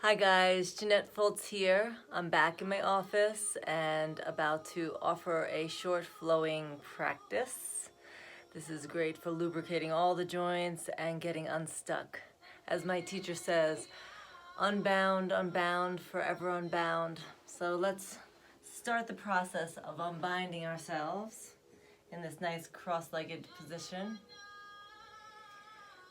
Hi guys, Jeanette Foltz here. I'm back in my office and about to offer a short flowing practice. This is great for lubricating all the joints and getting unstuck. As my teacher says, unbound, unbound, forever unbound. So let's start the process of unbinding ourselves in this nice cross-legged position.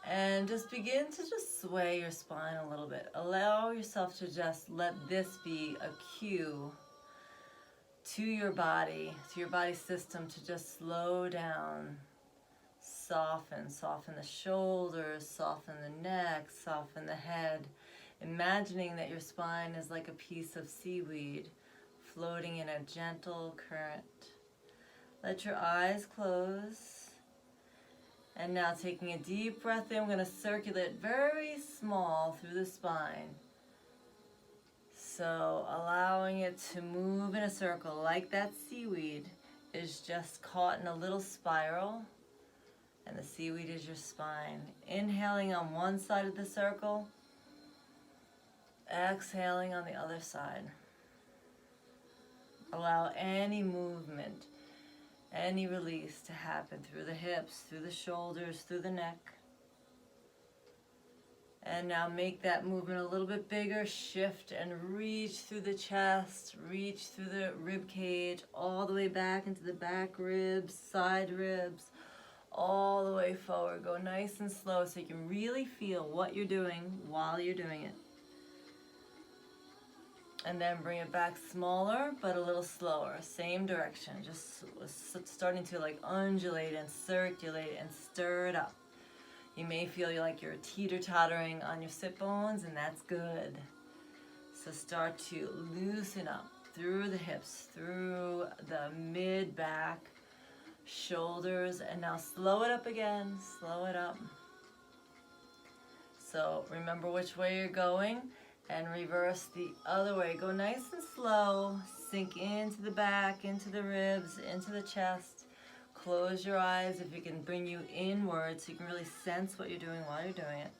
And just begin to just sway your spine a little bit. Allow yourself to just let this be a cue to your body system to just slow down, soften the shoulders, soften the neck, soften the head. Imagining that your spine is like a piece of seaweed floating in a gentle current. Let your eyes close. And now taking a deep breath in, I'm going to circulate very small through the spine. So allowing it to move in a circle like that seaweed is just caught in a little spiral. And the seaweed is your spine. Inhaling on one side of the circle. Exhaling on the other side. Allow any movement, any release to happen through the hips, through the shoulders, through the neck. And now make that movement a little bit bigger. Shift and reach through the chest, reach through the rib cage, all the way back into the back ribs, side ribs, all the way forward. Go nice and slow so you can really feel what you're doing while you're doing it. And then bring it back smaller, but a little slower. Same direction, just starting to like undulate and circulate and stir it up. You may feel like you're teeter-tottering on your sit bones, and that's good. So start to loosen up through the hips, through the mid-back, shoulders, and now slow it up again, slow it up. So remember which way you're going. And reverse the other way. Go nice and slow. Sink into the back, into the ribs, into the chest. Close your eyes if it can bring you inward so you can really sense what you're doing while you're doing it.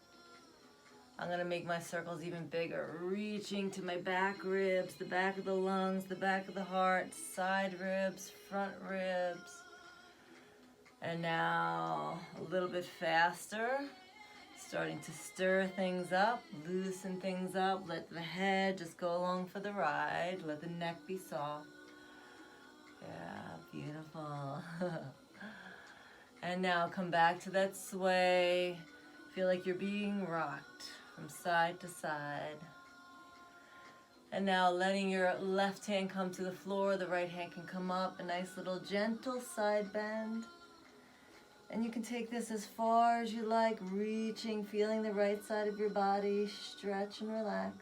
I'm going to make my circles even bigger. Reaching to my back ribs, the back of the lungs, the back of the heart, side ribs, front ribs. And now a little bit faster. Starting to stir things up, loosen things up, let the head just go along for the ride, let the neck be soft. Yeah, beautiful. And now come back to that sway. Feel like you're being rocked from side to side. And now letting your left hand come to the floor, the right hand can come up, a nice little gentle side bend. And you can take this as far as you like, reaching, feeling the right side of your body, stretch and relax.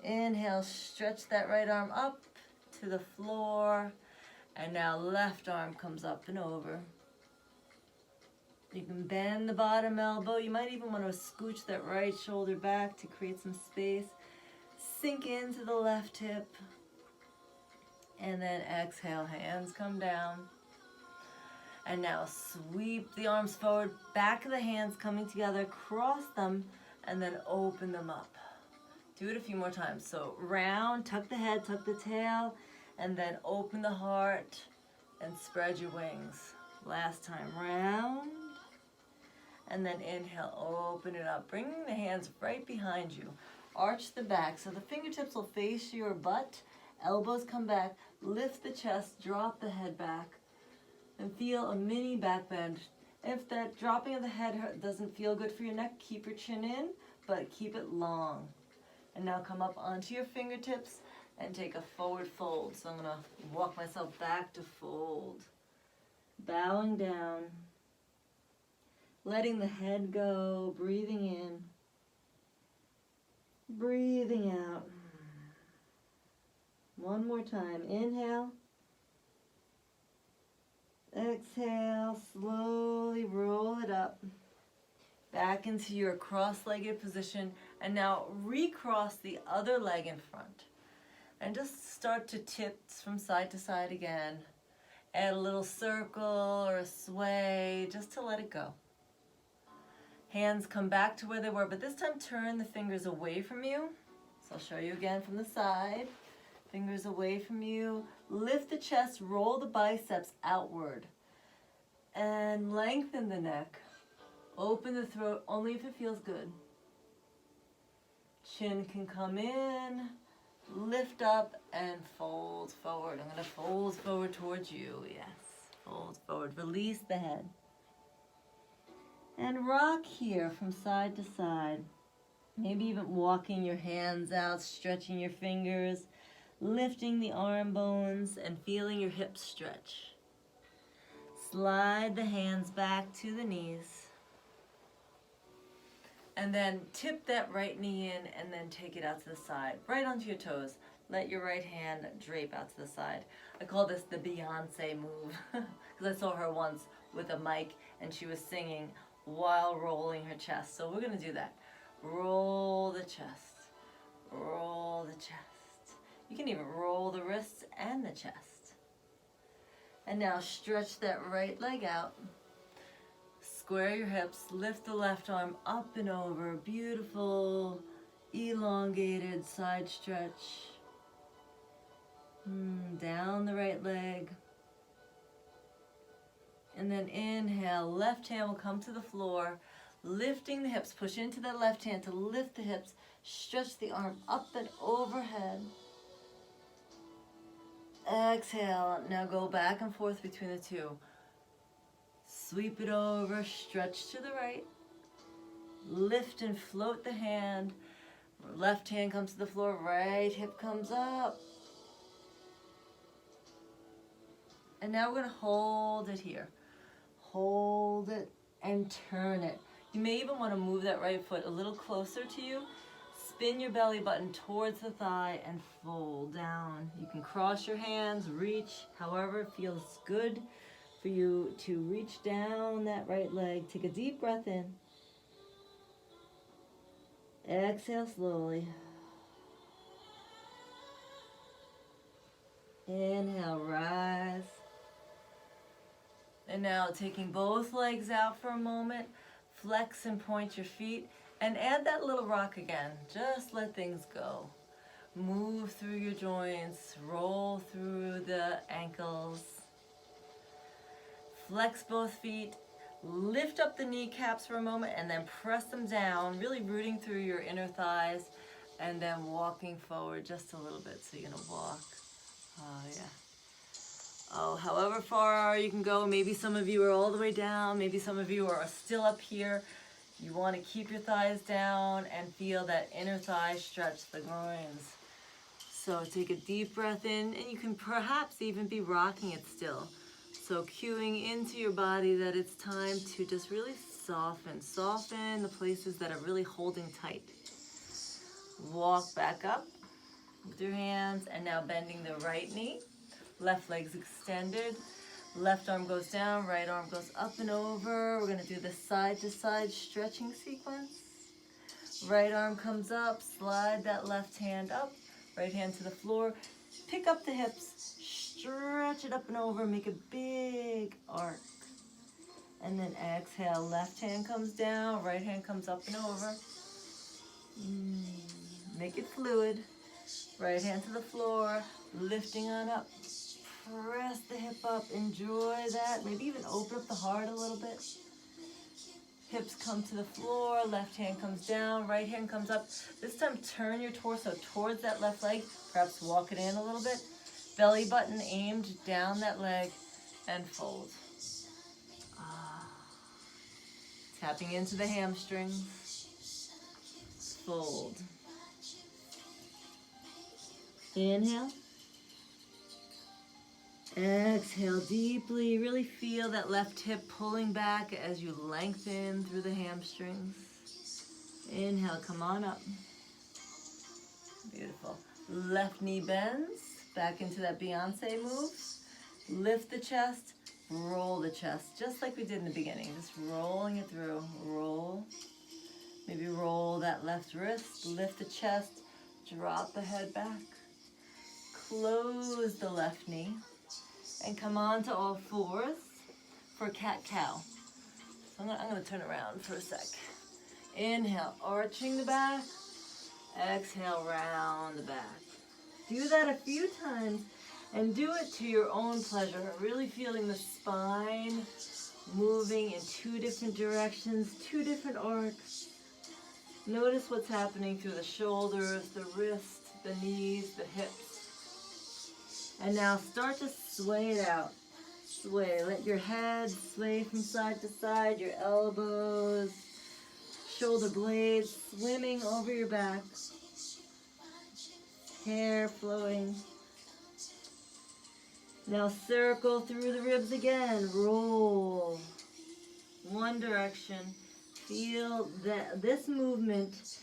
Inhale, stretch that right arm up to the floor. And now left arm comes up and over. You can bend the bottom elbow. You might even want to scooch that right shoulder back to create some space. Sink into the left hip. And then exhale, hands come down. And now sweep the arms forward, back of the hands coming together, cross them, and then open them up. Do it a few more times. So round, tuck the head, tuck the tail, and then open the heart and spread your wings. Last time, round, and then inhale, open it up. Bringing the hands right behind you. Arch the back, so the fingertips will face your butt, elbows come back, lift the chest, drop the head back. And feel a mini back bend. If that dropping of the head doesn't feel good for your neck, keep your chin in, but keep it long. And now come up onto your fingertips and take a forward fold. So I'm going to walk myself back to fold. Bowing down. Letting the head go, breathing in. Breathing out. One more time. Inhale. Exhale, slowly roll it up, back into your cross-legged position, and now recross the other leg in front. And just start to tip from side to side again. Add a little circle or a sway, just to let it go. Hands come back to where they were, but this time turn the fingers away from you. So I'll show you again from the side. Fingers away from you. Lift the chest, roll the biceps outward. And lengthen the neck. Open the throat only if it feels good. Chin can come in. Lift up and fold forward. I'm going to fold forward towards you. Yes. Fold forward. Release the head. And rock here from side to side. Maybe even walking your hands out, stretching your fingers, lifting the arm bones and feeling your hips stretch. Slide the hands back to the knees. And then tip that right knee in and then take it out to the side, right onto your toes. Let your right hand drape out to the side. I call this the Beyonce move because I saw her once with a mic and she was singing while rolling her chest. So we're going to do that. Roll the chest. Roll the chest. You can even roll the wrists and the chest. And now stretch that right leg out. Square your hips. Lift the left arm up and over. Beautiful, elongated side stretch. Down the right leg. And then inhale, left hand will come to the floor, lifting the hips. Push into that left hand to lift the hips. Stretch the arm up and overhead. Exhale. Now go back and forth between the two. Sweep it over, stretch to the right. Lift and float the hand. Left hand comes to the floor, right hip comes up. And now we're going to hold it here. Hold it and turn it. You may even want to move that right foot a little closer to you. Spin your belly button towards the thigh and fold down. You can cross your hands, reach, however it feels good for you to reach down that right leg. Take a deep breath in. Exhale slowly. Inhale, rise. And now taking both legs out for a moment, flex and point your feet, and add that little rock again. Just let things go. Move through your joints, roll through the ankles. Flex both feet, lift up the kneecaps for a moment, and then press them down, really rooting through your inner thighs, and then walking forward just a little bit. So you're gonna walk. Oh, yeah. Oh, however far you can go. Maybe some of you are all the way down. Maybe some of you are still up here. You want to keep your thighs down and feel that inner thigh stretch, the groins. So take a deep breath in, and you can perhaps even be rocking it still. So cueing into your body that it's time to just really soften. Soften the places that are really holding tight. Walk back up with your hands, and now bending the right knee. Left leg's extended. Left arm goes down, right arm goes up and over. We're going to do the side to side stretching sequence. Right arm comes up, slide that left hand up, right hand to the floor. Pick up the hips, stretch it up and over, make a big arc. And then exhale, left hand comes down, right hand comes up and over. Make it fluid. Right hand to the floor, lifting on up. Press the hip up, enjoy that. Maybe even open up the heart a little bit. Hips come to the floor, left hand comes down, right hand comes up. This time turn your torso towards that left leg, perhaps walk it in a little bit. Belly button aimed down that leg and fold. Tapping into the hamstrings. Fold. Inhale. Exhale deeply. Really feel that left hip pulling back as you lengthen through the hamstrings. Inhale, come on up. Beautiful. Left knee bends. Back into that Beyonce move. Lift the chest. Roll the chest. Just like we did in the beginning. Just rolling it through. Roll. Maybe roll that left wrist. Lift the chest. Drop the head back. Close the left knee. And come on to all fours for cat-cow. So I'm gonna turn around for a sec. Inhale, arching the back. Exhale, round the back. Do that a few times and do it to your own pleasure. Really feeling the spine moving in two different directions, two different arcs. Notice what's happening through the shoulders, the wrists, the knees, the hips. And now start to sway it out. Sway. Let your head sway from side to side, your elbows, shoulder blades swimming over your back. Hair flowing. Now circle through the ribs again. Roll. One direction. Feel that this movement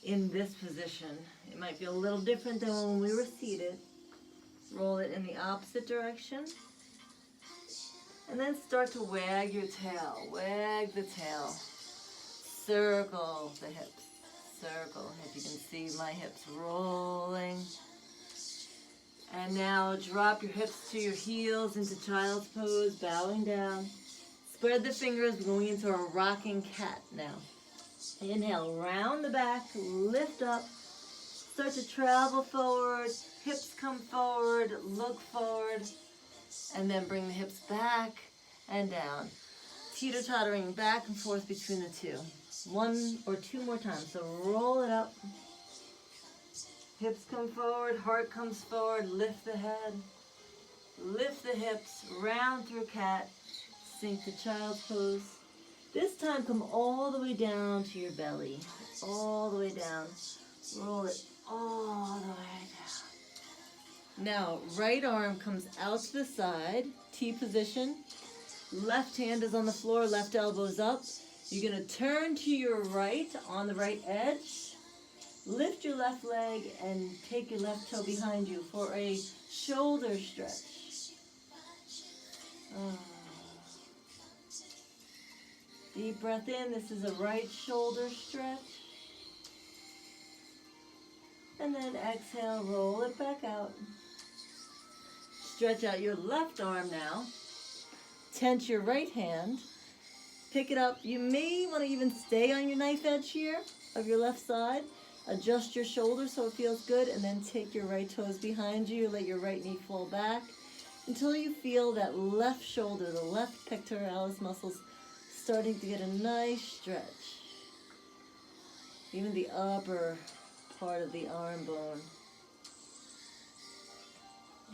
in this position. It might be a little different than when we were seated. Roll it in the opposite direction. And then start to wag your tail. Wag the tail. Circle the hips. Circle. If you can see my hips rolling. And now drop your hips to your heels into child's pose, bowing down. Spread the fingers, going into a rocking cat now. Inhale, round the back, lift up. Start to travel forward, hips come forward, look forward. And then bring the hips back and down. Teeter-tottering back and forth between the two. One or two more times. So roll it up. Hips come forward, heart comes forward, lift the head. Lift the hips, round through cat. Sink to child's pose. This time come all the way down to your belly. All the way down. Roll it all the way down. Now, right arm comes out to the side, T position. Left hand is on the floor, left elbow is up. You're going to turn to your right on the right edge. Lift your left leg and take your left toe behind you for a shoulder stretch. Deep breath in. This is a right shoulder stretch. And then exhale, roll it back out. Stretch out your left arm now. Tense your right hand. Pick it up. You may want to even stay on your knife edge here of your left side. Adjust your shoulders so it feels good. And then take your right toes behind you. Let your right knee fall back until you feel that left shoulder, the left pectoralis muscles starting to get a nice stretch. Even the upper part of the arm bone.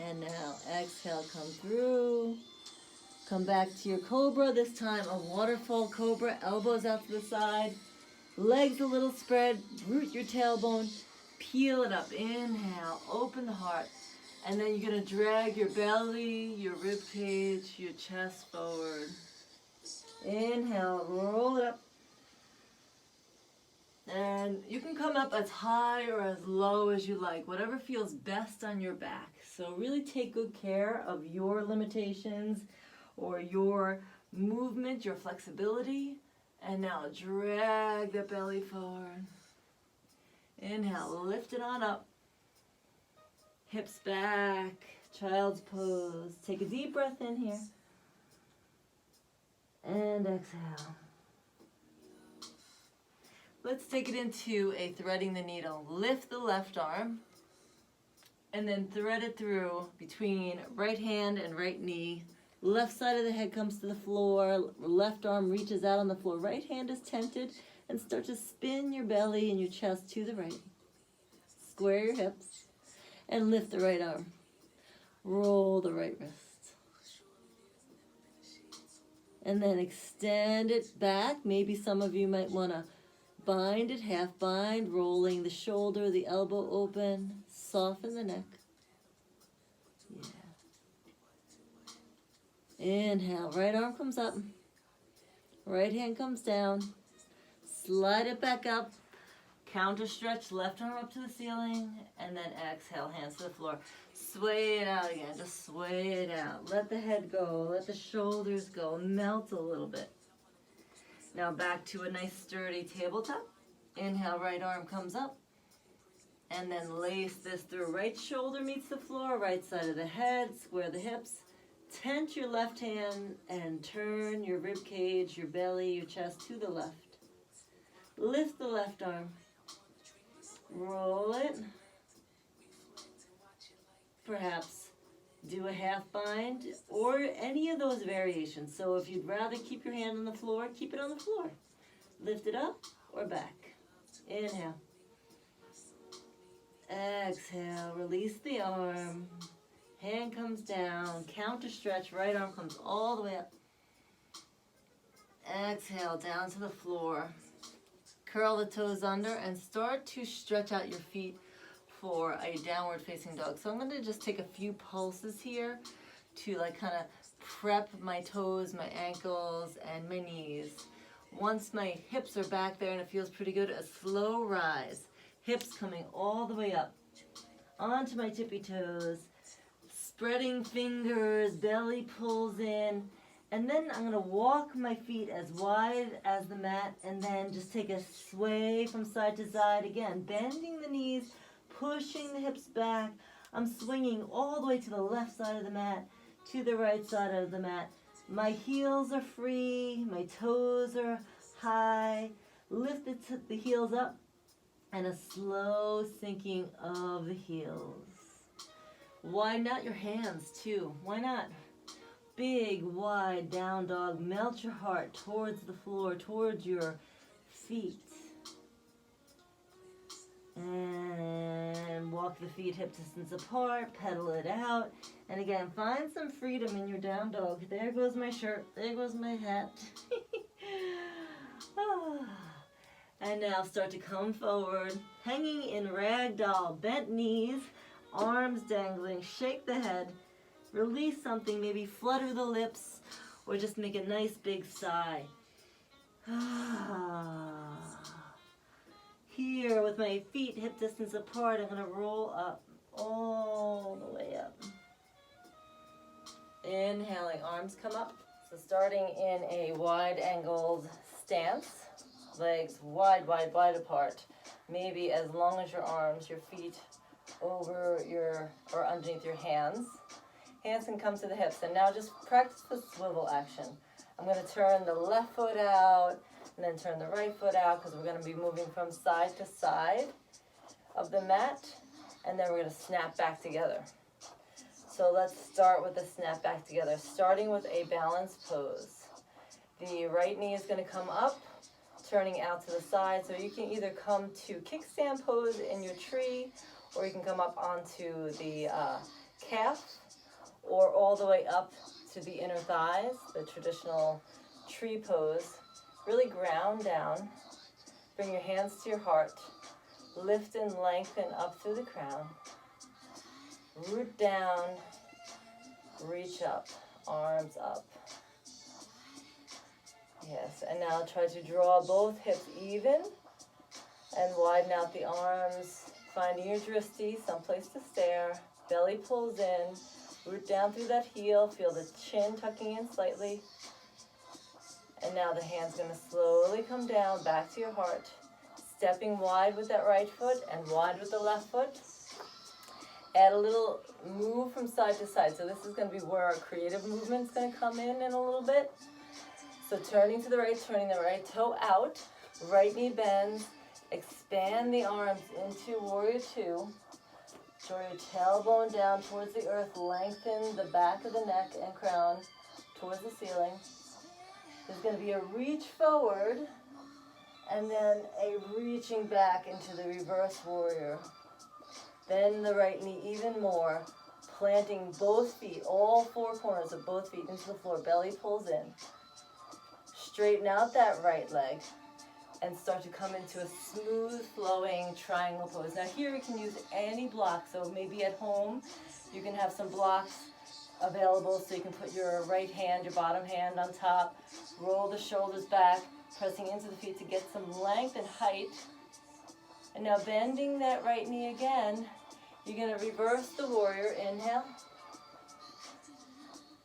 And now exhale, come through. Come back to your cobra. This time a waterfall cobra. Elbows out to the side. Legs a little spread. Root your tailbone. Peel it up. Inhale. Open the heart. And then you're going to drag your belly, your rib cage, your chest forward. Inhale, roll it up. And you can come up as high or as low as you like, whatever feels best on your back. So really take good care of your limitations or your movement, your flexibility. And now drag the belly forward. Inhale, lift it on up. Hips back, child's pose. Take a deep breath in here. And exhale. Let's take it into a threading the needle. Lift the left arm and then thread it through between right hand and right knee. Left side of the head comes to the floor. Left arm reaches out on the floor. Right hand is tented and start to spin your belly and your chest to the right. Square your hips and lift the right arm. Roll the right wrist. And then extend it back. Maybe some of you might want to bind it, half bind, rolling the shoulder, the elbow open, soften the neck. Yeah. Inhale, right arm comes up, right hand comes down, slide it back up, counter stretch, left arm up to the ceiling, and then exhale, hands to the floor. Sway it out again, just sway it out. Let the head go, let the shoulders go, melt a little bit. Now back to a nice sturdy tabletop. Inhale, right arm comes up. And then lace this through. Right shoulder meets the floor, right side of the head, square the hips. Tense your left hand and turn your rib cage, your belly, your chest to the left. Lift the left arm. Roll it. Perhaps do a half bind or any of those variations. So if you'd rather keep your hand on the floor, keep it on the floor. Lift it up or back. Inhale. Exhale. Release the arm. Hand comes down. Counter stretch. Right arm comes all the way up. Exhale. Down to the floor. Curl the toes under and start to stretch out your feet for a downward facing dog. So I'm going to just take a few pulses here to like kind of prep my toes, my ankles, and my knees. Once my hips are back there and it feels pretty good, a slow rise. Hips coming all the way up onto my tippy toes, spreading fingers, belly pulls in, and then I'm going to walk my feet as wide as the mat and then just take a sway from side to side. Again, bending the knees, pushing the hips back. I'm swinging all the way to the left side of the mat, to the right side of the mat. My heels are free, my toes are high. Lift the heels up and a slow sinking of the heels. Widen out your hands too. Why not? Big, wide down dog. Melt your heart towards the floor, towards your feet. And walk the feet hip distance apart, pedal it out. And again, find some freedom in your down dog. There goes my shirt, there goes my hat. And now start to come forward, hanging in ragdoll, bent knees, arms dangling, shake the head, release something, maybe flutter the lips, or just make a nice big sigh. Here, with my feet hip distance apart, I'm going to roll up, all the way up. Inhaling, arms come up. So starting in a wide-angled stance, legs wide, wide, wide apart. Maybe as long as your arms, your feet over or underneath your hands. Hands can come to the hips. And now just practice the swivel action. I'm going to turn the left foot out and then turn the right foot out because we're going to be moving from side to side of the mat. And then we're going to snap back together. So let's start with the snap back together, starting with a balanced pose. The right knee is going to come up, turning out to the side. So you can either come to kickstand pose in your tree, or you can come up onto the calf, or all the way up to the inner thighs, the traditional tree pose. Really ground down. Bring your hands to your heart. Lift and lengthen up through the crown. Root down, reach up, arms up. Yes, and now try to draw both hips even and widen out the arms, finding your drishti, someplace to stare. Belly pulls in, root down through that heel, feel the chin tucking in slightly. And now the hand's going to slowly come down back to your heart, stepping wide with that right foot and wide with the left foot. Add a little move from side to side. So this is going to be where our creative movement's going to come in a little bit. So turning to the right toe out, right knee bends, expand the arms into warrior two. Draw your tailbone down towards the earth, lengthen the back of the neck and crown towards the ceiling. There's going to be a reach forward and then a reaching back into the reverse warrior. Bend the right knee even more, planting both feet, all four corners of both feet into the floor. Belly pulls in. Straighten out that right leg and start to come into a smooth flowing triangle pose. Now here we can use any block. So maybe at home you can have some blocks available so you can put your right hand, your bottom hand on top, roll the shoulders back, pressing into the feet to get some length and height. And now bending that right knee again, you're going to reverse the warrior. Inhale.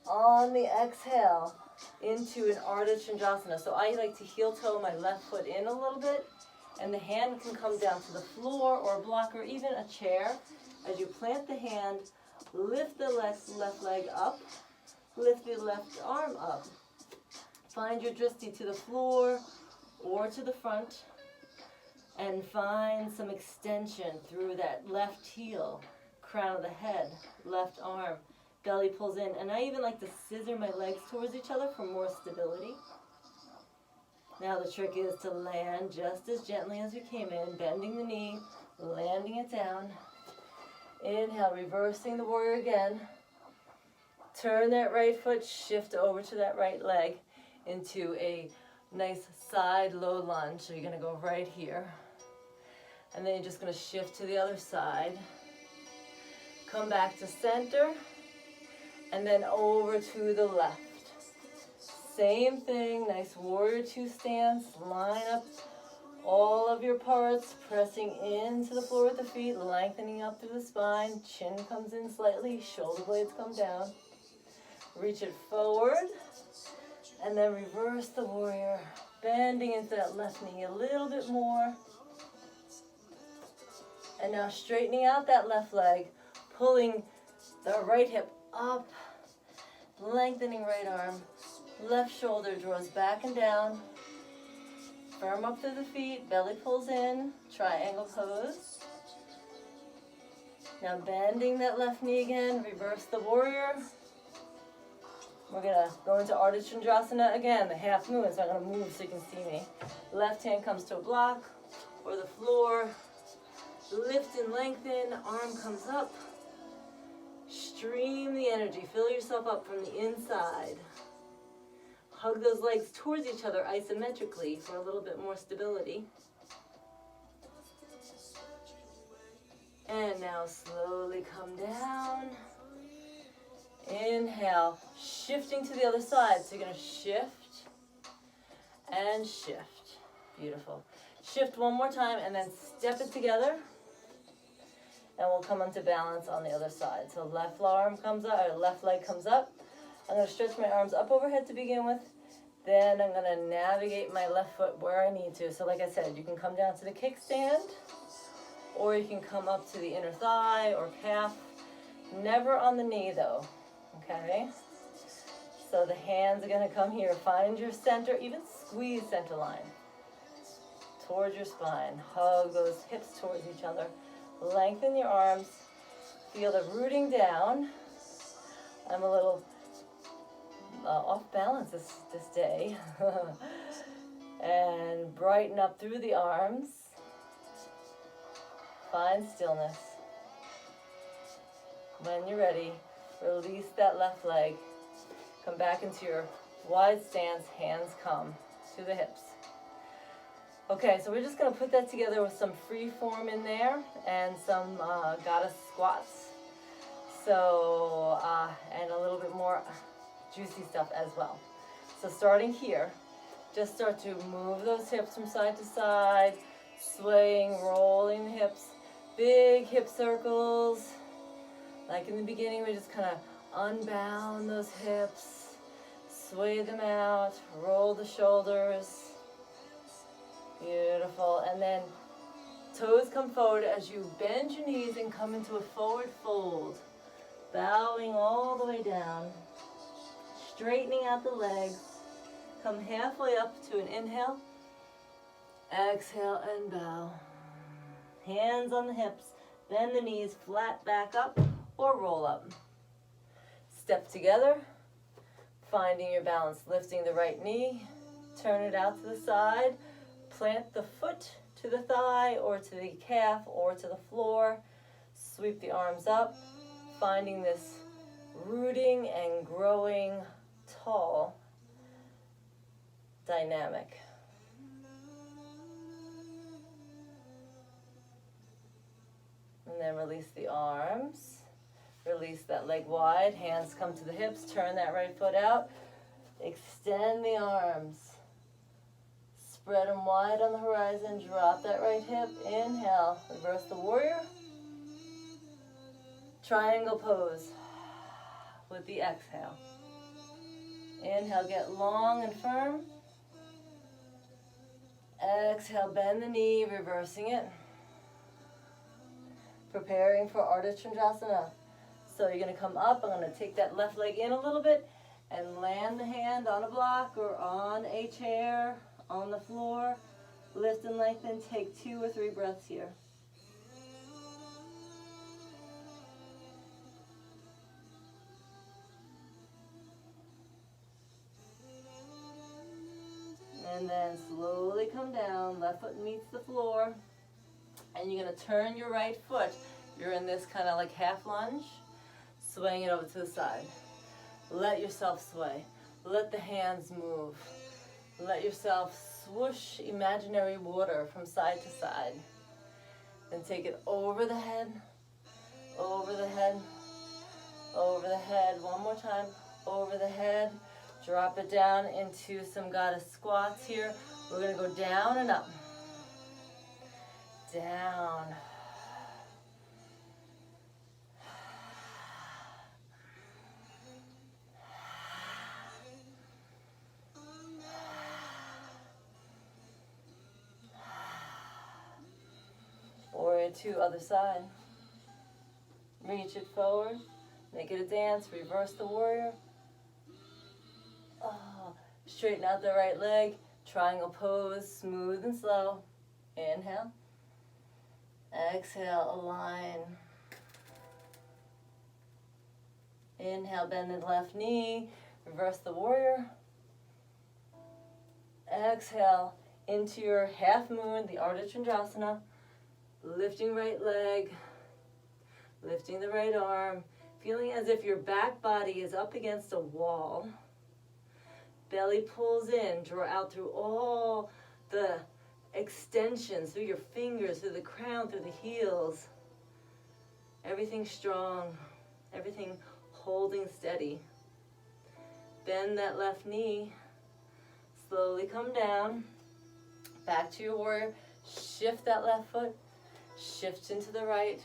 On the exhale, into an Ardha Chandrasana. So I like to heel toe my left foot in a little bit, and the hand can come down to the floor or a block or even a chair. As you plant the hand, lift the left leg up, lift the left arm up. Find your drishti to the floor or to the front. And find some extension through that left heel, crown of the head, left arm, belly pulls in. And I even like to scissor my legs towards each other for more stability. Now the trick is to land just as gently as you came in, bending the knee, landing it down. Inhale, reversing the warrior again. Turn that right foot, shift over to that right leg into a nice side low lunge. So you're going to go right here. And then you're just going to shift to the other side. Come back to center. And then over to the left. Same thing, nice warrior two stance. Line up all of your parts, pressing into the floor with the feet, lengthening up through the spine. Chin comes in slightly, shoulder blades come down. Reach it forward. And then reverse the warrior. Bending into that left knee a little bit more. And now straightening out that left leg, pulling the right hip up, lengthening right arm, left shoulder draws back and down, firm up through the feet, belly pulls in, triangle pose. Now bending that left knee again, reverse the warrior. We're gonna go into Ardha Chandrasana again, the half moon, so I'm gonna move so you can see me. Left hand comes to a block or the floor. Lift and lengthen, arm comes up. Stream the energy, fill yourself up from the inside. Hug those legs towards each other isometrically for a little bit more stability. And now slowly come down. Inhale, shifting to the other side. So you're going to shift and shift. Beautiful. Shift one more time and then step it together. And we'll come into balance on the other side. So left arm comes up, or left leg comes up. I'm going to stretch my arms up overhead to begin with. Then I'm going to navigate my left foot where I need to. So like I said, you can come down to the kickstand, or you can come up to the inner thigh or calf. Never on the knee though, okay? So the hands are going to come here. Find your center, even squeeze center line towards your spine. Hug those hips towards each other. Lengthen your arms. Feel the rooting down. I'm a little off balance this day. And brighten up through the arms. Find stillness. When you're ready, release that left leg. Come back into your wide stance. Hands come to the hips. Okay, so we're just going to put that together with some free form in there and some goddess squats. So, and a little bit more juicy stuff as well. So starting here, just start to move those hips from side to side, swaying, rolling the hips, big hip circles. Like in the beginning, we just kind of unbound those hips, sway them out, roll the shoulders. Beautiful. And then toes come forward as you bend your knees and come into a forward fold. Bowing all the way down. Straightening out the legs. Come halfway up to an inhale. Exhale and bow. Hands on the hips. Bend the knees flat back up or roll up. Step together. Finding your balance. Lifting the right knee. Turn it out to the side. Plant the foot to the thigh or to the calf or to the floor. Sweep the arms up, finding this rooting and growing tall dynamic. And then release the arms. Release that leg wide. Hands come to the hips. Turn that right foot out. Extend the arms. Spread them wide on the horizon. Drop that right hip. Inhale. Reverse the warrior. Triangle pose with the exhale. Inhale, get long and firm. Exhale, bend the knee, reversing it. Preparing for Ardha Chandrasana. So you're going to come up. I'm going to take that left leg in a little bit and land the hand on a block or on a chair, on the floor. Lift and lengthen. Take 2 or 3 breaths here. And then slowly come down. Left foot meets the floor. And you're going to turn your right foot. You're in this kind of like half lunge. Swaying it over to the side. Let yourself sway. Let the hands move. Let yourself swoosh imaginary water from side to side. Then take it over the head, over the head, over the head. One more time, over the head. Drop it down into some goddess squats here. We're going to go down and up. Down. Warrior 2, other side. Reach it forward. Make it a dance. Reverse the warrior. Oh, straighten out the right leg. Triangle pose, smooth and slow. Inhale. Exhale, align. Inhale, bend the left knee. Reverse the warrior. Exhale into your half moon, the Ardha Chandrasana. Lifting right leg, lifting the right arm, feeling as if your back body is up against a wall. Belly pulls in, draw out through all the extensions, through your fingers, through the crown, through the heels. Everything strong, everything holding steady. Bend that left knee, slowly come down, back to your warrior, shift that left foot. Shift into the right.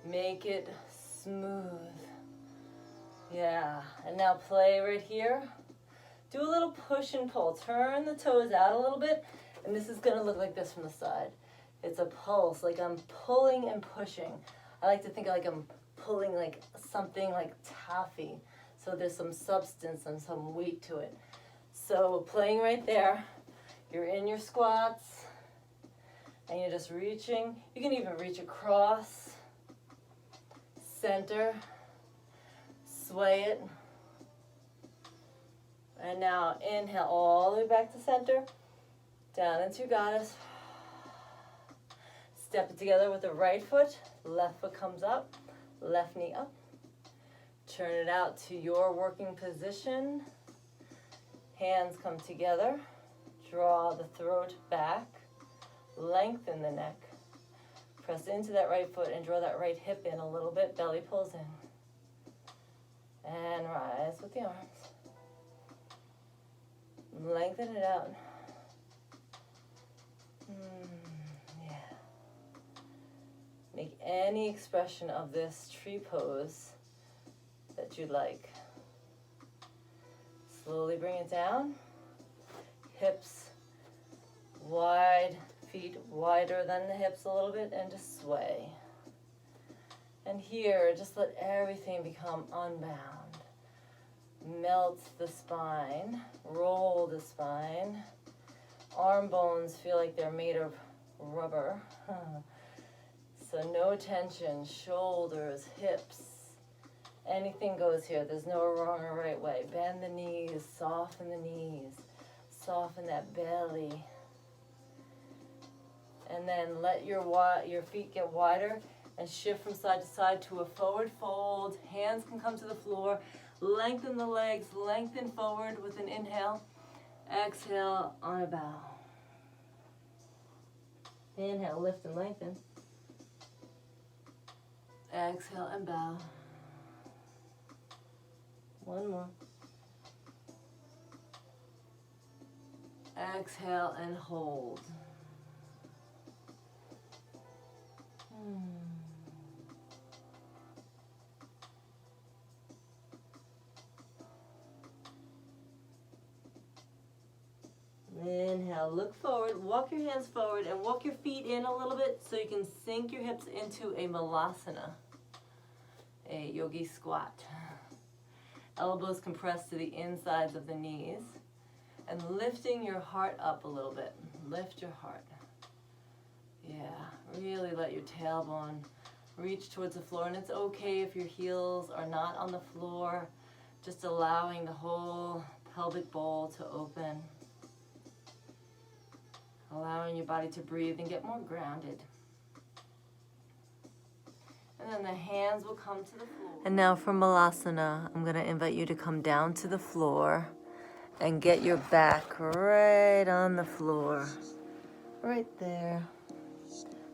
Make it smooth. Yeah. And now play right here. Do a little push and pull. Turn the toes out a little bit. And this is going to look like this from the side. It's a pulse, like I'm pulling and pushing. I like to think like I'm pulling like something like taffy. So there's some substance and some weight to it. So playing right there. You're in your squats. And you're just reaching. You can even reach across, center, sway it. And now inhale all the way back to center, down into goddess. Step it together with the right foot, left foot comes up, left knee up. Turn it out to your working position. Hands come together, draw the throat back. Lengthen the neck. Press into that right foot and draw that right hip in a little bit. Belly pulls in. And rise with the arms. Lengthen it out. Yeah. Make any expression of this tree pose that you like. Slowly bring it down. Hips wide. Feet wider than the hips a little bit and just sway. And here, just let everything become unbound. Melt the spine, roll the spine. Arm bones feel like they're made of rubber. So no tension, shoulders, hips, anything goes here. There's no wrong or right way. Bend the knees, soften the knees, soften that belly. And then let your feet get wider and shift from side to side to a forward fold. Hands can come to the floor. Lengthen the legs, lengthen forward with an inhale. Exhale on a bow. Inhale, lift and lengthen. Exhale and bow. One more. Exhale and hold. Inhale, look forward, walk your hands forward and walk your feet in a little bit so you can sink your hips into a malasana, a yogi squat. Elbows compressed to the insides of the knees and lifting your heart up a little bit. Lift your heart. Yeah, really let your tailbone reach towards the floor. And it's okay if your heels are not on the floor. Just allowing the whole pelvic bowl to open. Allowing your body to breathe and get more grounded. And then the hands will come to the floor. And now for Malasana, I'm going to invite you to come down to the floor and get your back right on the floor. Right there.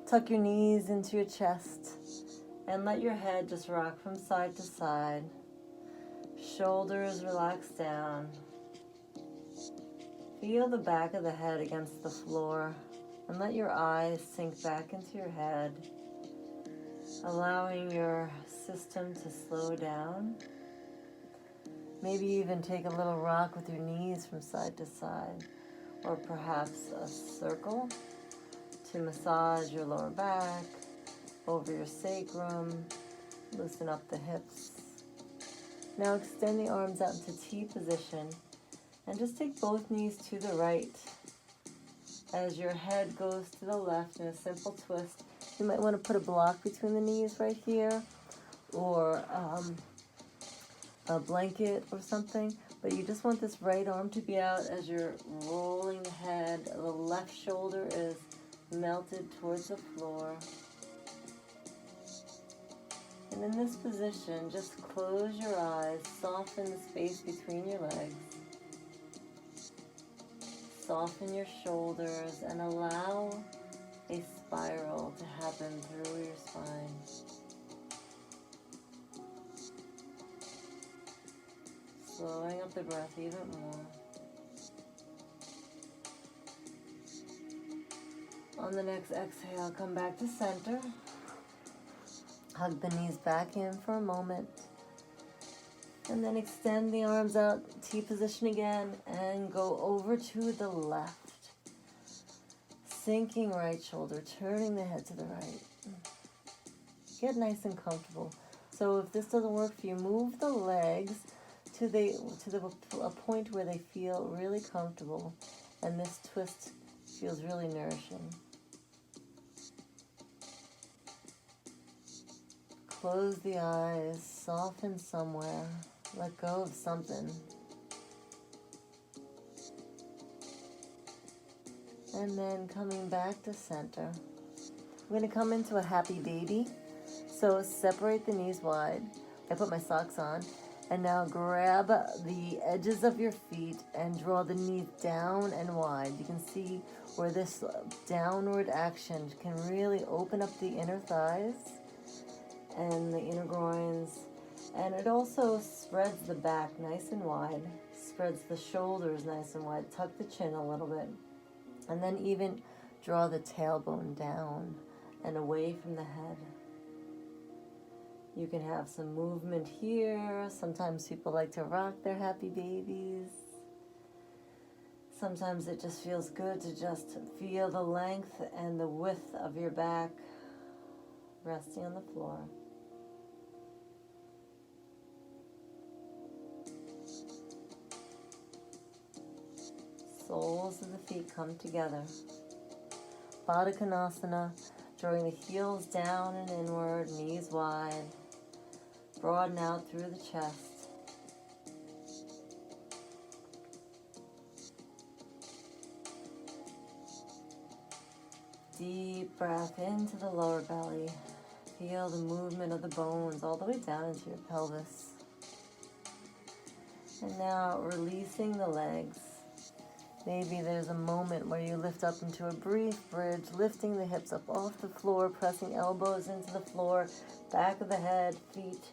Tuck your knees into your chest and let your head just rock from side to side. Shoulders relax down. Feel the back of the head against the floor and let your eyes sink back into your head, allowing your system to slow down. Maybe even take a little rock with your knees from side to side, or perhaps a circle to massage your lower back, over your sacrum, loosen up the hips. Now extend the arms out into T position and just take both knees to the right. As your head goes to the left in a simple twist, you might want to put a block between the knees right here, or a blanket or something, but you just want this right arm to be out as you're rolling the head. The left shoulder is melted towards the floor. And in this position, just close your eyes, soften the space between your legs. Soften your shoulders and allow a spiral to happen through your spine. Slowing up the breath even more. On the next exhale, come back to center. Hug the knees back in for a moment. And then extend the arms out, T position again, and go over to the left. Sinking right shoulder, turning the head to the right. Get nice and comfortable. So if this doesn't work for you, move the legs to a point where they feel really comfortable, and this twist feels really nourishing. Close the eyes, soften somewhere, let go of something. And then coming back to center. We're going to come into a happy baby. So separate the knees wide. I put my socks on. And now grab the edges of your feet and draw the knees down and wide. You can see where this downward action can really open up the inner thighs and the inner groins. And it also spreads the back nice and wide, spreads the shoulders nice and wide, tuck the chin a little bit. And then even draw the tailbone down and away from the head. You can have some movement here. Sometimes people like to rock their happy babies. Sometimes it just feels good to just feel the length and the width of your back resting on the floor. Soles of the feet come together. Baddha Konasana, drawing the heels down and inward, knees wide. Broaden out through the chest. Deep breath into the lower belly. Feel the movement of the bones all the way down into your pelvis. And now releasing the legs. Maybe there's a moment where you lift up into a brief bridge, lifting the hips up off the floor, pressing elbows into the floor, back of the head, feet,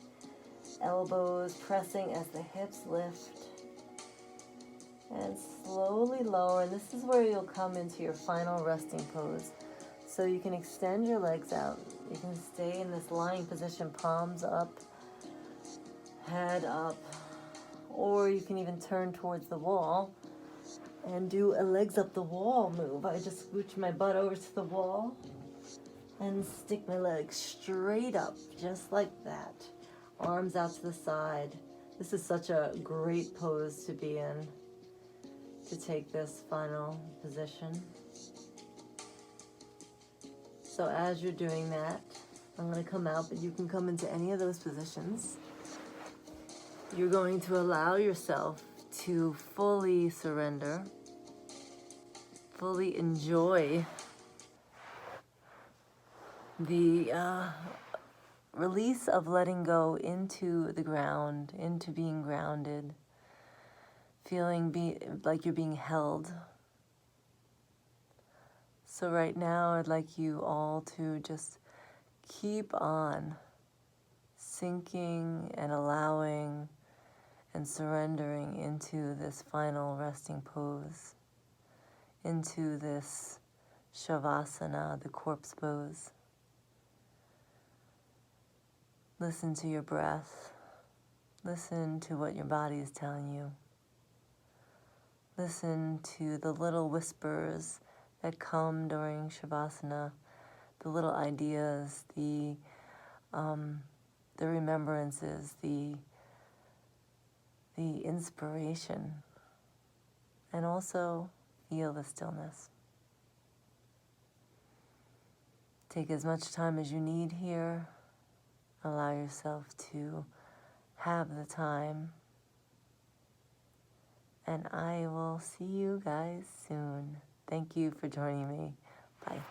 elbows, pressing as the hips lift. And slowly lower, and this is where you'll come into your final resting pose. So you can extend your legs out. You can stay in this lying position, palms up, head up, or you can even turn towards the wall and do a legs up the wall move. I just scooch my butt over to the wall and stick my legs straight up, just like that. Arms out to the side. This is such a great pose to be in, to take this final position. So as you're doing that, I'm going to come out, but you can come into any of those positions. You're going to allow yourself to fully surrender, fully enjoy the release of letting go into the ground, into being grounded, feeling like you're being held. So right now, I'd like you all to just keep on sinking and allowing and surrendering into this final resting pose, into this Shavasana, the corpse pose. Listen to your breath. Listen to what your body is telling you. Listen to the little whispers that come during Shavasana, the little ideas, the remembrances, the inspiration, and also feel the stillness. Take as much time as you need here. Allow yourself to have the time. And I will see you guys soon. Thank you for joining me. Bye.